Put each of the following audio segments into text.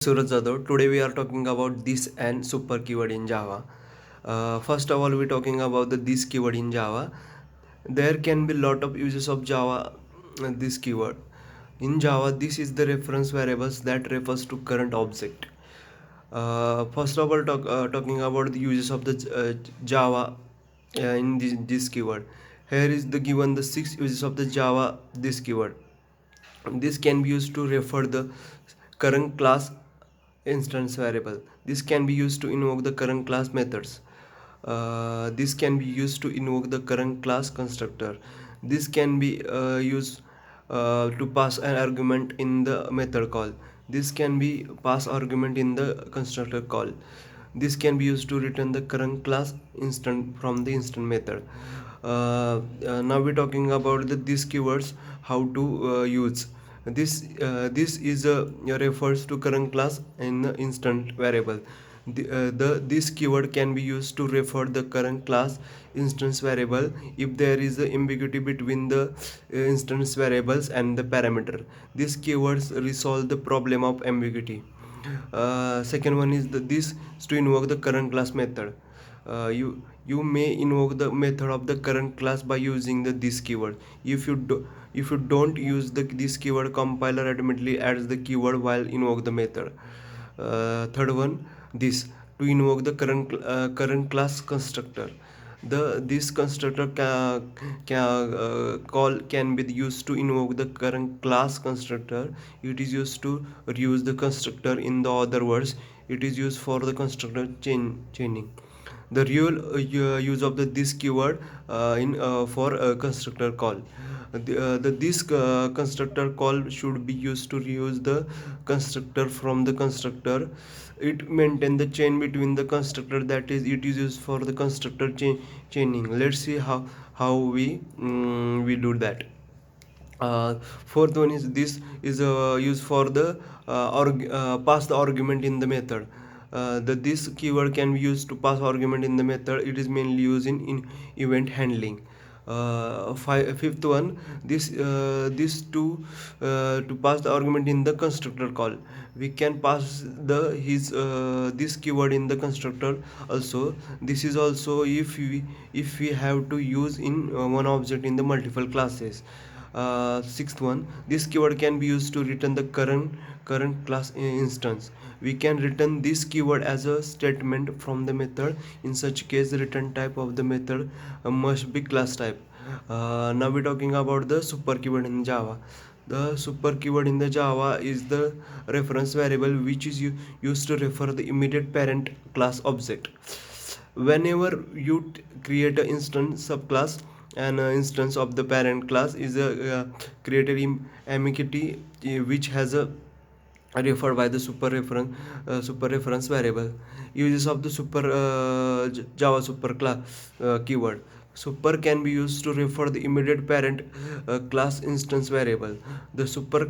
Suraj Jadhav. Today we are talking about this and super keyword in Java. First of all, we're talking about the this keyword in Java. There can be lot of uses of Java. This keyword in Java, this is the reference variables that refers to current object. First of all, talking about the uses of the Java in this keyword. Here is the given the 6 uses of the Java this keyword. This can be used to refer the current class instance variable. This can be used to invoke the current class methods. This can be used to invoke the current class constructor. This can be used to pass an argument in the method call. This can be pass argument in the constructor call. This can be used to return the current class instant from the instant method. Now we're talking about these keywords, how to use this is refers to current class in the instant variable. This keyword can be used to refer the current class instance variable if there is a ambiguity between the instance variables and the parameter. These keywords resolve the problem of ambiguity. Second one is this is to invoke the current class method. You may invoke the method of the current class by using this keyword. If you don't use this keyword, compiler automatically adds the keyword while invoke the method. Third one, this to invoke the current class constructor. This constructor call can be used to invoke the current class constructor. It is used to reuse the constructor. In the other words, it is used for the constructor chaining. The real use of this keyword in for constructor call. This constructor call should be used to reuse the constructor from the constructor. It maintain the chain between the constructor, that is it is used for the constructor chaining. Let's see how we do that. Fourth one is this is used for the pass the argument in the method. This keyword can be used to pass argument in the method. It is mainly used in event handling. Fifth one, this to pass the argument in the constructor call. We can pass this keyword in the constructor also. This is also if we have to use in one object in the multiple classes. Sixth one, this keyword can be used to return the current class instance. We can return this keyword as a statement from the method. In such case, the return type of the method must be class type. Now we're talking about the super keyword in Java. The super keyword in the Java is the reference variable which is used to refer the immediate parent class object. Whenever you create an instance subclass, an instance of the parent class is created in ambiguity which has a referred by the super reference variable. Uses of the Java super class keyword. Super can be used to refer the immediate parent class instance variable. The super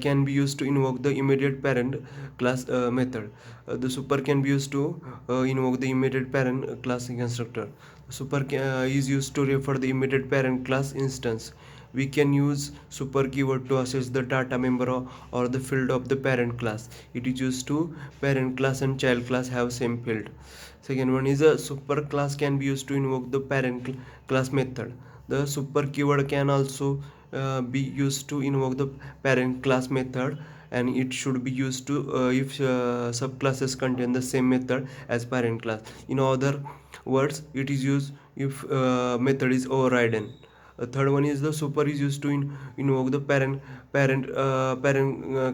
can be used to invoke the immediate parent class method. The super can be used to invoke the immediate parent class constructor. Super is used to refer the immediate parent class instance. We can use super keyword to access the data member or the field of the parent class. It is used to parent class and child class have same field. Second one is a super class can be used to invoke the parent class method. The super keyword can also be used to invoke the parent class method, and it should be used to if subclasses contain the same method as parent class. In other words, it is used if method is overridden. Third one is the super is used to invoke the parent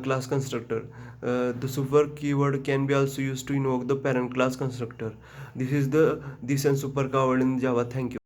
class constructor. The super keyword can be also used to invoke the parent class constructor. This is the this and super keyword in Java. Thank you.